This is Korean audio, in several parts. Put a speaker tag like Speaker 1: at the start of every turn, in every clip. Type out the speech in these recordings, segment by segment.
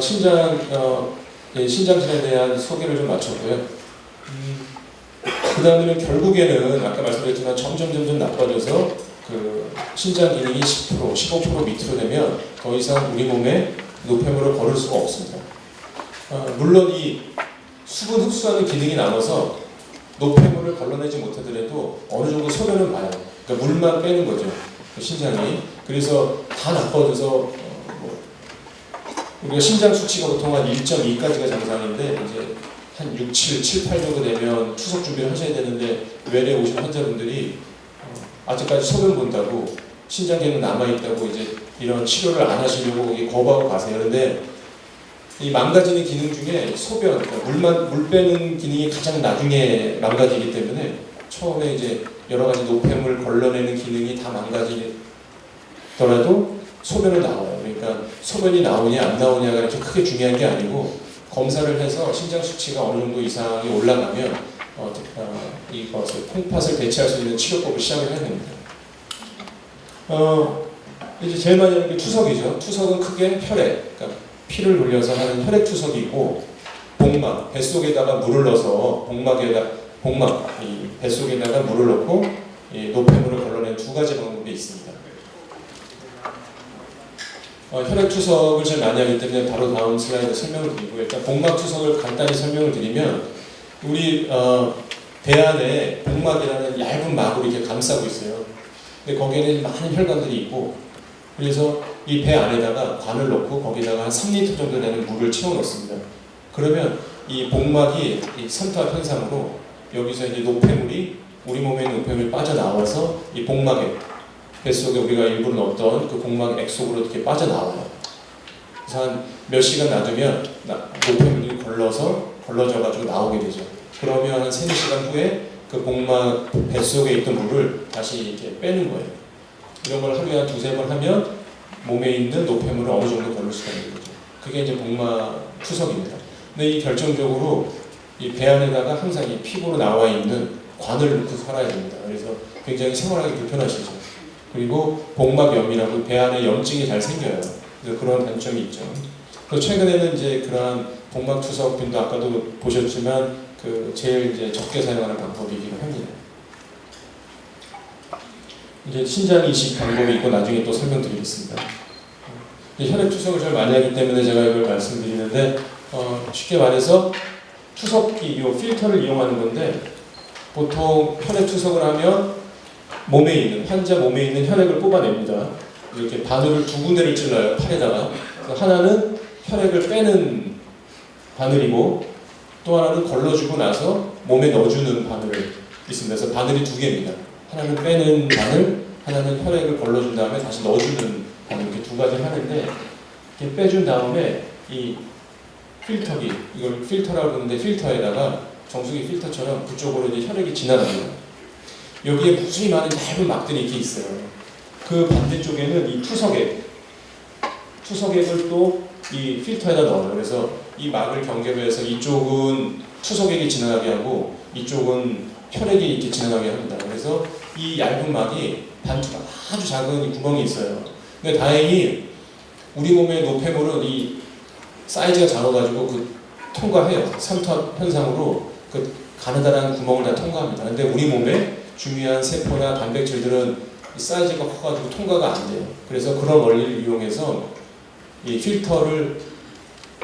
Speaker 1: 신장질에 대한 소개를 좀 마쳤고요. 그 다음에는 결국에는 아까 말씀드렸지만 점점 나빠져서 그 신장 기능이 10%, 15% 밑으로 되면 더 이상 우리 몸에 노폐물을 걸을 수가 없습니다. 물론 이 수분 흡수하는 기능이 남아서 노폐물을 걸러내지 못하더라도 어느 정도 소변은 봐요. 그러니까 물만 빼는 거죠. 신장이. 그래서 다 나빠져서 우리가 신장 수치가 보통 한 1.2까지가 정상인데 이제 한 6, 7, 8 정도 되면 투석 준비를 하셔야 되는데 외래 오신 환자분들이 아직까지 소변 본다고 신장 기능 남아있다고 이제 이런 치료를 안 하시려고 거부하고 가세요. 그런데 이 망가지는 기능 중에 소변, 그러니까 물 빼는 기능이 가장 나중에 망가지기 때문에 처음에 이제 여러 가지 노폐물 걸러내는 기능이 다 망가지더라도 소변은 나와요. 그러니까 소변이 나오냐 안 나오냐가 이렇게 크게 중요한 게 아니고 검사를 해서 신장 수치가 어느 정도 이상이 올라가면 이것을 콩팥을 대체할 수 있는 치료법을 시작을 해야 됩니다. 이제 제일 많이 하는 게 투석이죠. 투석은 크게 혈액, 그러니까 피를 돌려서 하는 혈액 투석이 있고 복막, 뱃속에다가 물을 넣어서 이 뱃속에다가 물을 넣고 이 노폐물을 걸러내는 두 가지 방법이 있습니다. 혈액 투석을 제일 많이 하기 때문에 바로 다음 슬라이드 설명을 드리고 일단 복막 투석을 간단히 설명을 드리면 우리 배 안에 복막이라는 얇은 막으로 이렇게 감싸고 있어요. 근데 거기에는 많은 혈관들이 있고 그래서 이 배 안에다가 관을 넣고 거기다가 한 3리터 정도 되는 물을 채워 넣습니다. 그러면 이 복막이 이 선탑 현상으로 여기서 이제 노폐물이 우리 몸에 있는 노폐물이 빠져나와서 이 복막에 뱃속에 우리가 일부러 넣었던 그 복막 액속으로 이렇게 빠져나와요. 그래서 한 몇 시간 놔두면 노폐물이 걸러져가지고 나오게 되죠. 그러면 한 3-4시간 후에 그 복막 뱃속에 있던 물을 다시 이렇게 빼는 거예요. 이런 걸 하루에 한 2-3번 하면 몸에 있는 노폐물을 어느 정도 걸을 수가 있는 거죠. 그게 이제 복막 투석입니다. 근데 이 결정적으로 이 배 안에다가 항상 이 피부로 나와 있는 관을 넣고 살아야 됩니다. 그래서 굉장히 생활하기 불편하시죠. 그리고 복막염이라고 배 안에 염증이 잘 생겨요. 그래서 그런 단점이 있죠. 그리고 최근에는 이제 그러한 복막 투석균도 아까도 보셨지만 그 제일 이제 적게 사용하는 방법이기도 합니다. 이제 신장 이식 방법이 있고 나중에 또 설명드리겠습니다. 혈액 투석을 잘 많이 하기 때문에 제가 이걸 말씀드리는데 쉽게 말해서 투석기, 이 필터를 이용하는 건데 보통 혈액 투석을 하면 환자 몸에 있는 혈액을 뽑아냅니다. 이렇게 바늘을 2군데를 찔러요. 팔에다가. 하나는 혈액을 빼는 바늘이고 또 하나는 걸러주고 나서 몸에 넣어주는 바늘이 있습니다. 그래서 바늘이 2개입니다. 하나는 빼는 바늘, 하나는 혈액을 걸러준 다음에 다시 넣어주는 바늘, 이렇게 2가지를 하는데 이렇게 빼준 다음에 이 필터기, 이걸 필터라고 그러는데 필터에다가 정수기 필터처럼 그쪽으로 이제 혈액이 지나갑니다. 여기에 무수히 많은 얇은 막들이 이렇게 있어요. 그 반대쪽에는 이 투석액을 또 이 필터에다 넣어요. 그래서 이 막을 경계로 해서 이쪽은 투석액이 지나가게 하고 이쪽은 혈액이 이렇게 지나가게 합니다. 그래서 이 얇은 막이 반투가 아주 작은 이 구멍이 있어요. 근데 다행히 우리 몸의 노폐물은 이 사이즈가 작아가지고 그 통과해요. 삼투압 현상으로 그 가느다란 구멍을 다 통과합니다. 근데 우리 몸에 중요한 세포나 단백질들은 사이즈가 커가지고 통과가 안 돼요. 그래서 그런 원리를 이용해서 이 필터를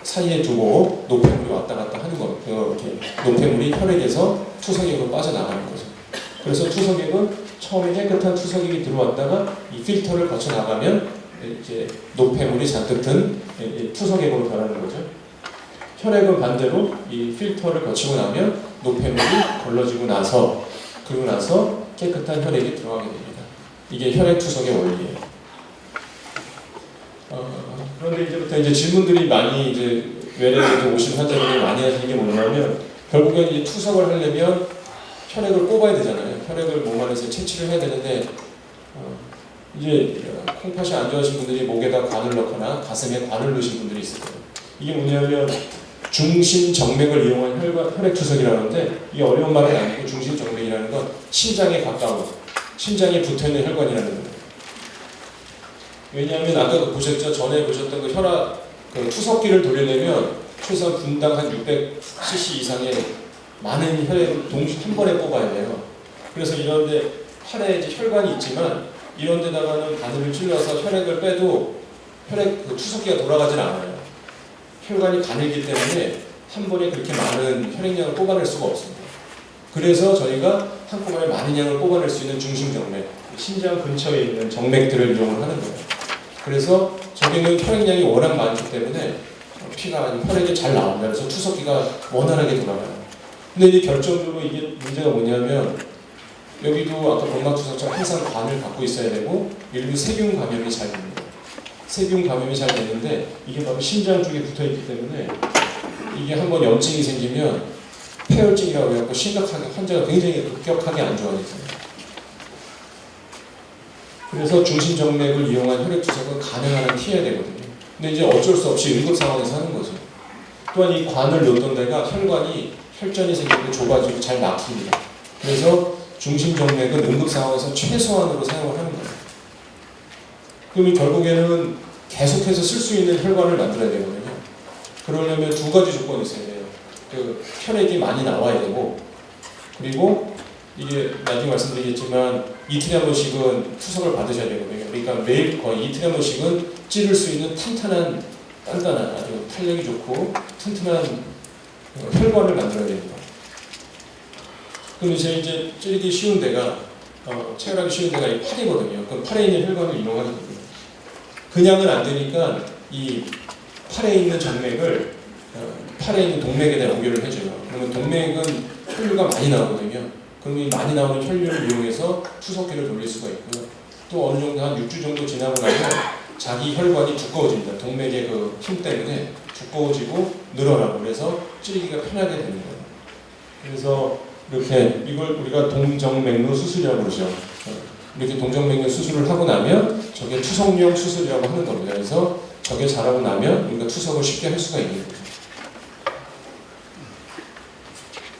Speaker 1: 사이에 두고 노폐물이 왔다 갔다 하는 거, 이렇게 노폐물이 혈액에서 투석액으로 빠져나가는 거죠. 그래서 투석액은 처음에 깨끗한 투석액이 들어왔다가 이 필터를 거쳐 나가면 이제 노폐물이 잔뜩 든 투석액으로 변하는 거죠. 혈액은 반대로 이 필터를 거치고 나면 노폐물이 걸러지고 나서 그리고 나서 깨끗한 혈액이 들어가게 됩니다. 이게 혈액 투석의 원리예요. 그런데 이제부터 이제 질문들이 많이 이제 외래에서 오신 환자들이 많이 하시는 게 뭐냐면 결국엔 이 투석을 하려면 혈액을 뽑아야 되잖아요. 혈액을 몸 안에서 채취를 해야 되는데 이제 콩팥이 안 좋으신 분들이 목에다 관을 넣거나 가슴에 관을 넣으신 분들이 있을 거예요. 이게 뭐냐면 중심정맥을 이용한 혈액 투석이라는데 이 어려운 말은 아니고 중심정맥이라는 건 심장에 가까운 심장에 붙어있는 혈관이라는 거예요. 왜냐하면 아까 보셨죠? 전에 보셨던 그 그 투석기를 돌리려면 최소한 분당 한 600cc 이상의 많은 혈액을 동시에 한 번에 뽑아야 돼요. 그래서 이런데 팔에 이제 혈관이 있지만 이런 데다가는 바늘을 찔러서 혈액을 빼도 혈액 그 투석기가 돌아가질 않아요. 혈관이 가늘기 때문에 한 번에 그렇게 많은 혈액량을 뽑아낼 수가 없습니다. 그래서 저희가 한꺼번에 많은 양을 뽑아낼 수 있는 중심정맥, 심장 근처에 있는 정맥들을 이용을 하는 거예요. 그래서 저기는 혈액량이 워낙 많기 때문에 피가 혈액이 잘 나온다. 그래서 투석기가 원활하게 돌아가요. 근데 이제 결정적으로 이게 문제가 뭐냐면 여기도 아까 복막투석처럼 항상 관을 갖고 있어야 되고 일부 세균 감염이 잘 됩니다. 세균 감염이 잘 되는데 이게 바로 심장 쪽에 붙어있기 때문에 이게 한번 염증이 생기면 폐혈증이라고 해갖고 심각하게 환자가 굉장히 급격하게 안 좋아져요. 그래서 중심정맥을 이용한 혈액투석은 가능한 한 피해야 되거든요. 근데 이제 어쩔 수 없이 응급 상황에서 하는 거죠. 또한 이 관을 넣던 데가 혈관이 혈전이 생기고 좁아지고 잘 막힙니다. 그래서 중심정맥은 응급 상황에서 최소한으로 사용을 하는 거예요. 그러면 결국에는 계속해서 쓸 수 있는 혈관을 만들어야 되거든요. 그러려면 두 가지 조건이 있어야 돼요. 그 혈액이 많이 나와야 되고, 그리고 이게 나중에 말씀드리겠지만 이틀에 한 번씩은 투석을 받으셔야 되거든요. 그러니까 매일 거의 이틀에 한 번씩은 찌를 수 있는 단단한 아주 탄력이 좋고 튼튼한 혈관을 만들어야 됩니다. 그럼 이제 찌르기 쉬운 데가 체결하기 쉬운 데가 이 팔이거든요. 그럼 팔에 있는 혈관을 이용하게 됩니다. 그냥은 안 되니까 이 팔에 있는 정맥을 팔에 있는 동맥에다 연결을 해줘요. 그러면 동맥은 혈류가 많이 나오거든요. 그러면 이 많이 나오는 혈류를 이용해서 투석기를 돌릴 수가 있고요. 또 어느 정도 한 6주 정도 지나고 나면 자기 혈관이 두꺼워집니다. 동맥의 그 힘 때문에 두꺼워지고 늘어나고 그래서 찌르기가 편하게 되는 거예요. 그래서 이렇게 이걸 우리가 동정맥류 수술이라고 그러죠. 이렇게 동정맥류 수술을 하고 나면 저게 투석용 수술이라고 하는 겁니다. 그래서 저게 잘하고 나면 우리가 투석을 쉽게 할 수가 있는 거죠.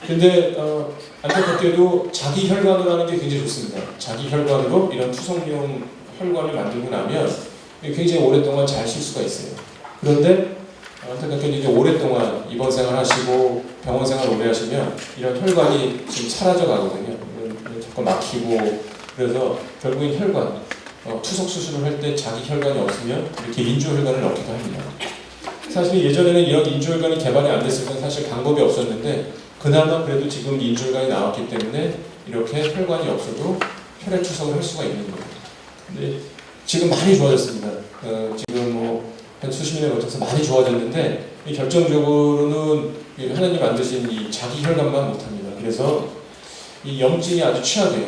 Speaker 1: 근데 안타깝게도 자기 혈관으로 하는 게 굉장히 좋습니다. 자기 혈관으로 이런 투석용 혈관을 만들고 나면 굉장히 오랫동안 잘 쓸 수가 있어요. 그런데 안타깝게도 이제 오랫동안 입원 생활 하시고 병원 생활 오래 하시면 이런 혈관이 지금 사라져 가거든요. 자꾸 막히고 그래서 결국엔 혈관 투석 수술을 할 때 자기 혈관이 없으면 이렇게 인조혈관을 넣기도 합니다. 사실 예전에는 이런 인조혈관이 개발이 안 됐을 땐 사실 방법이 없었는데 그나마 그래도 지금 인조혈관이 나왔기 때문에 이렇게 혈관이 없어도 혈액 투석을 할 수가 있는 거예요. 근데 지금 많이 좋아졌습니다. 지금 뭐 한 수십 년에 걸쳐서 많이 좋아졌는데 결정적으로는 하나님 만드신 이 자기 혈관만 못합니다. 그래서 이 염증이 아주 취약해요.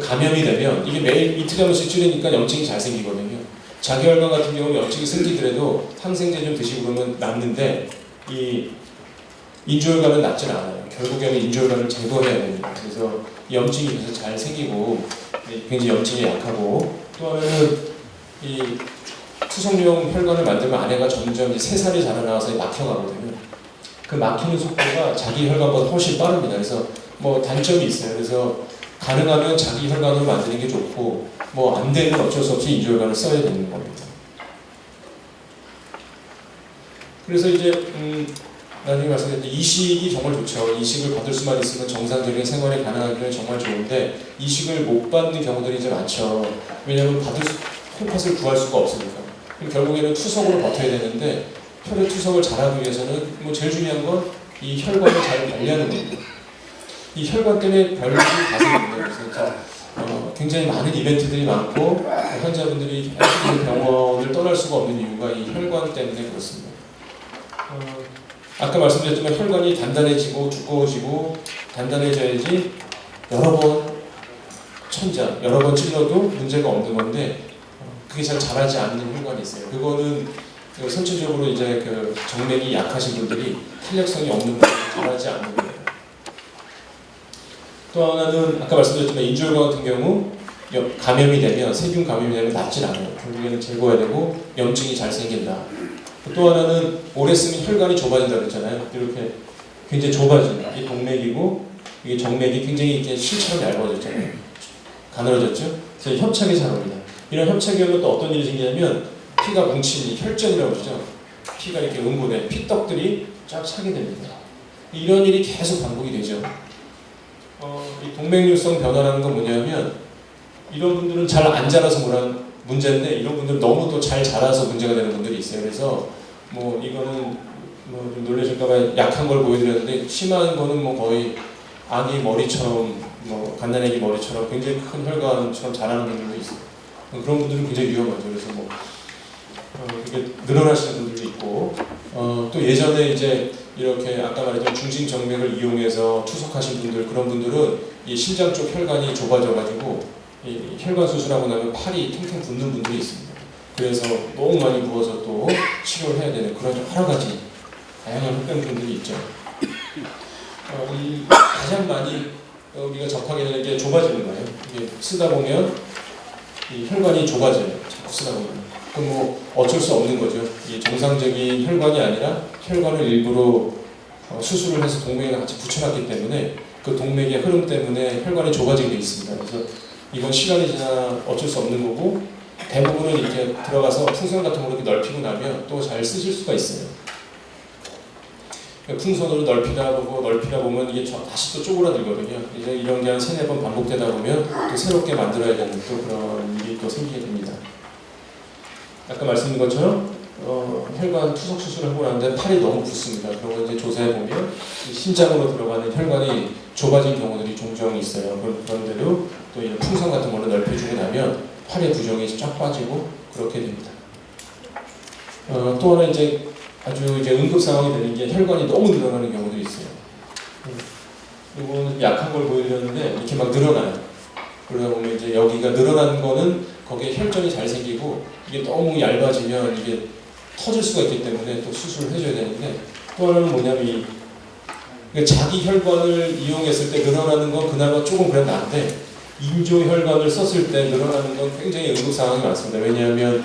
Speaker 1: 감염이 되면 이게 매일 이틀에 한 번씩 찌르니까 염증이 잘 생기거든요. 자기 혈관 같은 경우는 염증이 생기더라도 항생제 좀 드시고 그러면 낫는데 이 인조혈관은 낫질 않아요. 결국에는 인조혈관을 제거해야 됩니다. 그래서 염증이 계속 잘 생기고 굉장히 염증이 약하고 또 하나는 이 투석용 혈관을 만들면 안에가 점점 이제 새살이 자라나와서 막혀가거든요. 그 막히는 속도가 자기 혈관보다 훨씬 빠릅니다. 그래서 뭐 단점이 있어요. 그래서 가능하면 자기 혈관으로 만드는 게 좋고 뭐 안 되면 어쩔 수 없이 인조혈관을 써야 되는 겁니다. 그래서 이제 나중에 말씀드렸는데 이식이 정말 좋죠. 이식을 받을 수만 있으면 정상적인 생활이 가능하기는 정말 좋은데 이식을 못 받는 경우들이 이제 많죠. 왜냐하면 콩팥을 구할 수가 없으니까. 그럼 결국에는 투석으로 버텨야 되는데 혈액 투석을 잘하기 위해서는 뭐 제일 중요한 건 이 혈관을 잘 관리하는 겁니다. 이 혈관 때문에 별일이 가생깁니다. 그래서 굉장히 많은 이벤트들이 많고 환자분들이 병원을 떠날 수가 없는 이유가 이 혈관 때문에 그렇습니다. 아까 말씀드렸지만 혈관이 단단해지고 두꺼워지고 단단해져야지 여러 번 여러 번 찔러도 문제가 없는 건데 그게 잘 자라지 않는 혈관이 있어요. 그거는 선천적으로 이제 그 정맥이 약하신 분들이 탄력성이 없는 분들이 자라지 않는 거예요. 또 하나는 아까 말씀드렸지만 인조혈관 같은 경우 감염이 되면 세균 감염이 되면 낫질 않아요. 결국에는 제거해야 되고 염증이 잘 생긴다. 또 하나는 오래 쓰면 혈관이 좁아진다 그랬잖아요. 이렇게 굉장히 좁아집니다. 이게 동맥이고 이게 정맥이 굉장히 이렇게 실처럼 얇아졌잖아요. 가늘어졌죠. 그래서 협착이 잘 옵니다. 이런 협착이 오면 또 어떤 일이 생기냐면 피가 뭉친 이 혈전이라고 그러죠. 피가 이렇게 응고돼 피떡들이 쫙 차게 됩니다. 이런 일이 계속 반복이 되죠. 이 동맥류성 변화라는 건 뭐냐면 이런 분들은 잘 안 자라서 문제인데 이런 분들은 너무 또 잘 자라서 문제가 되는 분들이 있어요. 그래서 뭐 이거는 뭐 좀 놀라실까봐 약한 걸 보여드렸는데 심한 거는 뭐 거의 아기 머리처럼 뭐 갓난아기 머리처럼 굉장히 큰 혈관처럼 자라는 분들도 있어요. 그런 분들은 굉장히 위험하죠. 그래서 뭐 이게 늘어나시는 분들도 있고 또 예전에 이제 이렇게 아까 말했던 중심정맥을 이용해서 투석하신 분들 그런 분들은 이 심장 쪽 혈관이 좁아져가지고 이 혈관 수술하고 나면 팔이 퉁퉁 붓는 분들이 있습니다. 그래서 너무 많이 부어서 또 치료를 해야 되는 그런 여러 가지 다양한 혈변들이 있죠. 이 가장 많이 우리가 접하게 되는 게 좁아지는 거예요. 이게 쓰다 보면 이 혈관이 좁아져요. 자꾸 쓰다 보면. 그럼 뭐 어쩔 수 없는 거죠. 이 정상적인 혈관이 아니라 혈관을 일부러 수술을 해서 동맥에 같이 붙여놨기 때문에 그 동맥의 흐름 때문에 혈관이 좁아지게 되어 있습니다. 그래서 이건 시간이 지나 어쩔 수 없는 거고 대부분은 이렇게 들어가서 풍선 같은 걸로 이렇게 넓히고 나면 또 잘 쓰실 수가 있어요. 풍선으로 넓히다 보면 이게 다시 또 쪼그라들거든요. 이제 이런 게 한 3-4번 반복되다 보면 또 새롭게 만들어야 되는 또 그런 일이 또 생기게 됩니다. 아까 말씀드린 것처럼 혈관 투석 수술을 하고 나는데 팔이 너무 붓습니다. 그리고 이제 조사해 보면 심장으로 들어가는 혈관이 좁아진 경우들이 종종 있어요. 그런데도 또 이런 풍선 같은 걸로 넓혀주고 나면 팔의 부종이 쫙 빠지고 그렇게 됩니다. 또 하나 이제 아주 이제 응급 상황이 되는 게 혈관이 너무 늘어나는 경우들이 있어요. 이거는 약한 걸 보여드렸는데 이렇게 막 늘어나요. 그러다 보면 이제 여기가 늘어나는 거는 거기에 혈전이 잘 생기고 이게 너무 얇아지면 이게 터질 수가 있기 때문에 또 수술을 해줘야 되는데 또 하나는 뭐냐면 자기 혈관을 이용했을 때 늘어나는 건 그나마 조금 그래도 나은데 인조혈관을 썼을 때 늘어나는 건 굉장히 응급 상황이 많습니다. 왜냐하면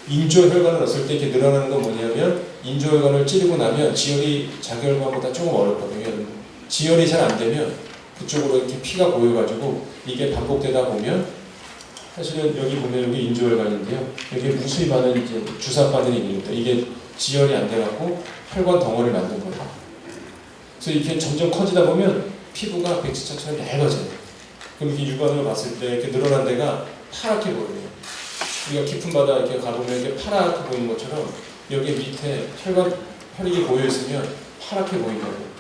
Speaker 1: 인조혈관을 넣었을 때 이렇게 늘어나는 건 뭐냐면 인조혈관을 찌르고 나면 지혈이 자기 혈관보다 조금 어렵거든요. 지혈이 잘 안 되면 그쪽으로 이렇게 피가 고여가지고 이게 반복되다 보면 사실은 여기 보면 여기 인조혈관인데요. 여기 무수히 많은 이제 주사바늘이 있는데 이게 지혈이 안 돼갖고 혈관 덩어리를 만든 거예요. 그래서 이렇게 점점 커지다 보면 피부가 백지처럼 얇아져요. 그럼 이렇게 육안으로 봤을 때 이렇게 늘어난 데가 파랗게 보여요. 우리가 깊은 바다 이렇게 가보면 이렇게 파랗게 보이는 것처럼 여기 밑에 혈액이 고여 있으면 파랗게 보인다고.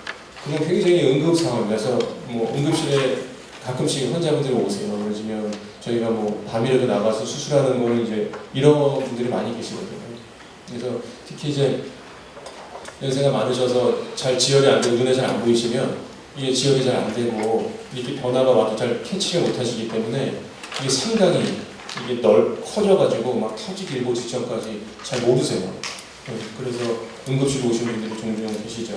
Speaker 1: 그건 굉장히 응급 상황입니다. 그래서 뭐 응급실에 가끔씩 환자분들이 오세요. 그러시면 저희가 뭐 밤이라도 나가서 수술하는 거는 이제 이런 분들이 많이 계시거든요. 그래서 특히 이제 연세가 많으셔서 잘 지혈이 안 되고 눈에 잘 안 보이시면 이게 지혈이 잘 안 되고 이렇게 변화가 와도 잘 캐치를 못 하시기 때문에 이게 상당히 이게 커져가지고 막 터지기 일보 직전까지 잘 모르세요. 그래서 응급실 오시는 분들이 종종 계시죠.